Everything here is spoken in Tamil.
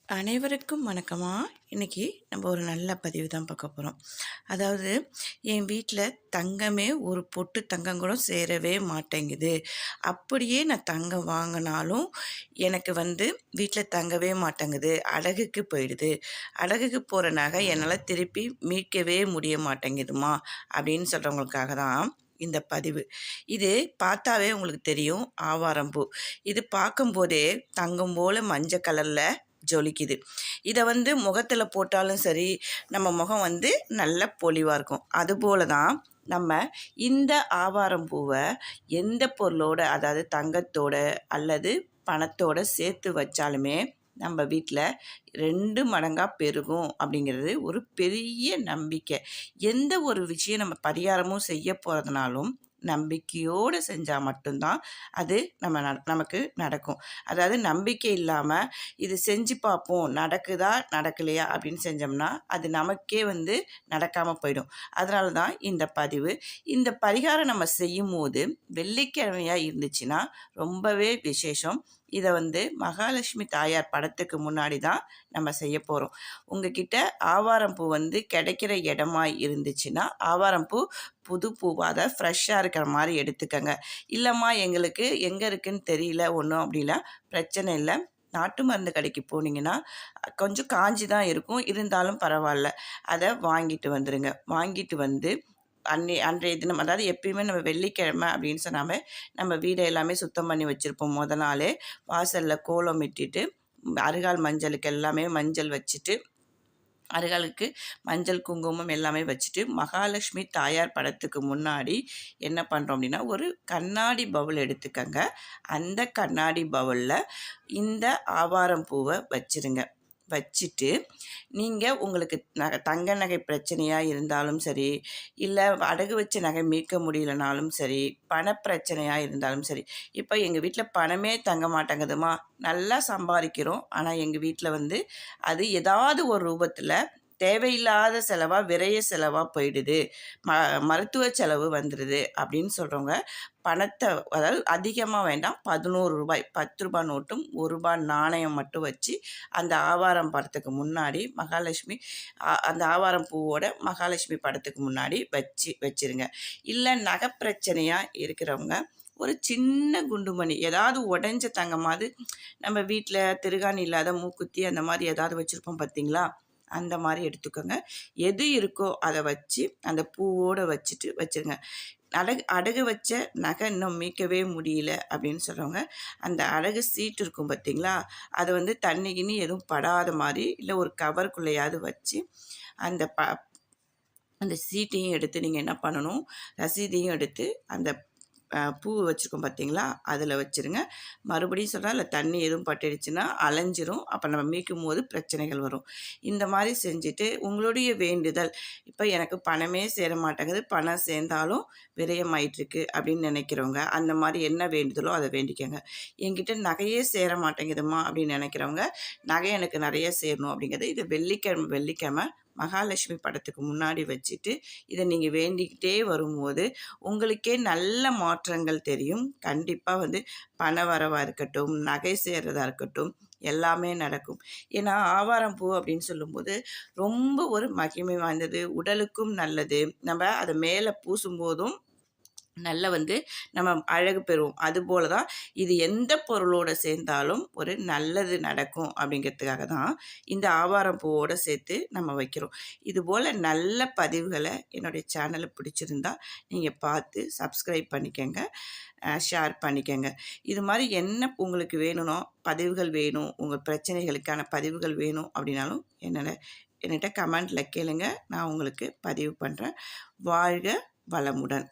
அனைவருக்கும் வணக்கமா. இன்னைக்கு நம்ம ஒரு நல்ல பதிவு தான் பார்க்க போகிறோம். அதாவது என் வீட்டில் தங்கமே ஒரு பொட்டு தங்கம் கூட சேரவே மாட்டேங்குது. அப்படியே நான் தங்கம் வாங்கினாலும் எனக்கு வீட்டில் தங்கவே மாட்டேங்குது, அடகுக்கு போயிடுது. அடகுக்கு போகிற நகை என்னால் திருப்பி மீட்கவே முடிய மாட்டேங்குதுமா அப்படின்னு சொல்கிறவங்களுக்காக தான் இந்த பதிவு. இது பார்த்தாவே உங்களுக்கு தெரியும், ஆவாரம்பூ. இது பார்க்கும்போதே தங்கம் போல் மஞ்சள் கலரில் ஜொலிக்குது. இதை முகத்தில் போட்டாலும் சரி, நம்ம முகம் நல்ல பொலிவாக இருக்கும். அதுபோல தான் நம்ம இந்த ஆவாரம் பூவை எந்த பொருளோட, அதாவது தங்கத்தோட அல்லது பணத்தோட சேர்த்து வச்சாலுமே நம்ம வீட்டில் 2 மடங்காக பெருகும் அப்படிங்கிறது ஒரு பெரிய நம்பிக்கை. எந்த ஒரு விஷயம் நம்ம பரிகாரமும் செய்ய போகிறதுனாலும் நம்பிக்கையோடு செஞ்சால் மட்டும்தான் அது நமக்கு நடக்கும். அதாவது நம்பிக்கை இல்லாமல் இது செஞ்சு பார்ப்போம், நடக்குதா நடக்கலையா அப்படின்னு செஞ்சோம்னா அது நமக்கே நடக்காமல் போயிடும். அதனால தான் இந்த பதிவு. இந்த பரிகாரம் நம்ம செய்யும் போது வெள்ளிக்கிழமையாக இருந்துச்சுன்னா ரொம்பவே விசேஷம். இதை மகாலட்சுமி தாயார் படத்துக்கு முன்னாடி தான் நம்ம செய்ய போகிறோம். உங்ககிட்ட ஆவாரம்பூ கிடைக்கிற இடமா இருந்துச்சுன்னா ஆவாரம்பூ புது பூவாக, அதை ஃப்ரெஷ்ஷாக இருக்கிற மாதிரி எடுத்துக்கங்க. இல்லைம்மா எங்களுக்கு எங்கே இருக்குதுன்னு தெரியல ஒன்றும் அப்படின்னா பிரச்சனை இல்லை. நாட்டு மருந்து கடைக்கு போனீங்கன்னா கொஞ்சம் காஞ்சி தான் இருக்கும், இருந்தாலும் பரவாயில்ல, அதை வாங்கிட்டு வந்துடுங்க. வாங்கிட்டு அன்றைய தினம், அதாவது எப்பயுமே நம்ம வெள்ளிக்கிழமை அப்படின்னு சொன்னாமல் நம்ம வீடை எல்லாமே சுத்தம் பண்ணி வச்சுருப்போம். நாளே வாசலில் கோலம் இட்டுட்டு அருகால் மஞ்சளுக்கு எல்லாமே மஞ்சள் வச்சுட்டு, அருகாலுக்கு மஞ்சள் குங்குமம் எல்லாமே வச்சுட்டு மகாலட்சுமி தாயார் படத்துக்கு முன்னாடி என்ன பண்ணுறோம் அப்படின்னா ஒரு கண்ணாடி பவுல் எடுத்துக்கங்க. அந்த கண்ணாடி பவுலில் இந்த ஆவாரம் பூவை வச்சுருங்க. வச்சுட்டு நீங்கள் உங்களுக்கு தங்க நகை பிரச்சனையாக இருந்தாலும் சரி, இல்லை அடகு வச்ச நகை மீட்க முடியலனாலும் சரி, பணப்பிரச்சனையாக இருந்தாலும் சரி. இப்போ எங்கள் வீட்டில் பணமே தங்க மாட்டேங்குதுமா, நல்லா சம்பாதிக்கிறோம், ஆனால் எங்கள் வீட்டில் அது ஏதாவது ஒரு ரூபத்தில் தேவையில்லாத செலவாக, விரைய செலவாக போயிடுது, மருத்துவ செலவு வந்துடுது அப்படின்னு சொல்கிறவங்க பணத்தை, அதாவது அதிகமாக வேண்டாம், 11 ரூபாய் 10 ரூபாய் நோட்டும் 1 ரூபாய் நாணயம் மட்டும் வச்சு அந்த ஆவாரம் படத்துக்கு முன்னாடி மகாலட்சுமி, அந்த ஆவாரம் பூவோட மகாலட்சுமி படத்துக்கு முன்னாடி வச்சிருங்க. இல்லை நகை பிரச்சனையாக இருக்கிறவங்க ஒரு சின்ன குண்டுமணி, ஏதாவது உடஞ்ச தங்கமாவது, நம்ம வீட்டில் திருகாணி இல்லாத மூக்குத்தி அந்த மாதிரி ஏதாவது வச்சுருப்போம் பார்த்தீங்களா, அந்த மாதிரி எடுத்துக்கோங்க. எது இருக்கோ அதை வச்சு அந்த பூவோடு வச்சுருங்க. அடகு வச்ச நகை இன்னும் மீட்கவே முடியல அப்படின்னு சொல்கிறவங்க அந்த அடகு சீட்டு இருக்கும் பார்த்தீங்களா, அதை தண்ணி கிண்ணி எதுவும் படாத மாதிரி இல்லை ஒரு கவருக்குள்ளையாவது வச்சு அந்த சீட்டையும் எடுத்து நீங்கள் என்ன பண்ணணும், ரசீதையும் எடுத்து அந்த பூ வச்சுருக்கோம் பார்த்தீங்களா, அதில் வச்சுருங்க. மறுபடியும் சொல்கிறேன், இல்லை தண்ணி எதுவும் பட்டுடுச்சுன்னா அலைஞ்சிரும், அப்போ நம்ம மீட்கும் போது பிரச்சனைகள் வரும். இந்த மாதிரி செஞ்சுட்டு உங்களுடைய வேண்டுதல், இப்போ எனக்கு பணமே சேர மாட்டேங்குது, பணம் சேர்ந்தாலும் விரயமாயிட்டுருக்கு அப்படின்னு நினைக்கிறவங்க அந்த மாதிரி என்ன வேண்டுதலோ அதை வேண்டிக்கோங்க. என்கிட்ட நகையே சேர மாட்டேங்குதுமா அப்படின்னு நினைக்கிறவங்க நகை எனக்கு நிறைய சேரணும் அப்படிங்கிறது இது வெள்ளிக்கிழமை மகாலட்சுமி படத்துக்கு முன்னாடி வச்சுட்டு இதை நீங்கள் வேண்டிக்கிட்டே வரும்போது உங்களுக்கே நல்ல மாற்றங்கள் தெரியும். கண்டிப்பாக பண வரவாக இருக்கட்டும், நகை சேர்றதா இருக்கட்டும், எல்லாமே நடக்கும். ஏன்னா ஆவாரம் பூ அப்படின்னு சொல்லும்போது ரொம்ப ஒரு மகிமை வாய்ந்தது, உடலுக்கும் நல்லது. நம்ம அதை மேலே பூசும்போதும் நல்ல நம்ம அழகு பெறுவோம். அதுபோல தான் இது எந்த பொருளோடு சேர்ந்தாலும் ஒரு நல்லது நடக்கும் அப்படிங்கிறதுக்காக தான் இந்த ஆவாரம் பூவோடு சேர்த்து நம்ம வைக்கிறோம். இதுபோல் நல்ல பதிவுகளை என்னுடைய சேனலை பிடிச்சிருந்தா நீங்கள் பார்த்து சப்ஸ்கிரைப் பண்ணிக்கோங்க, ஷேர் பண்ணிக்கோங்க. இது மாதிரி என்ன உங்களுக்கு வேணும்னோ பதிவுகள் வேணும், உங்கள் பிரச்சனைகளுக்கான பதிவுகள் வேணும் அப்படின்னாலும் என்கிட்ட கமெண்டில் கேளுங்க, நான் உங்களுக்கு பதிவு பண்ணுறேன். வாழ்க வளமுடன்.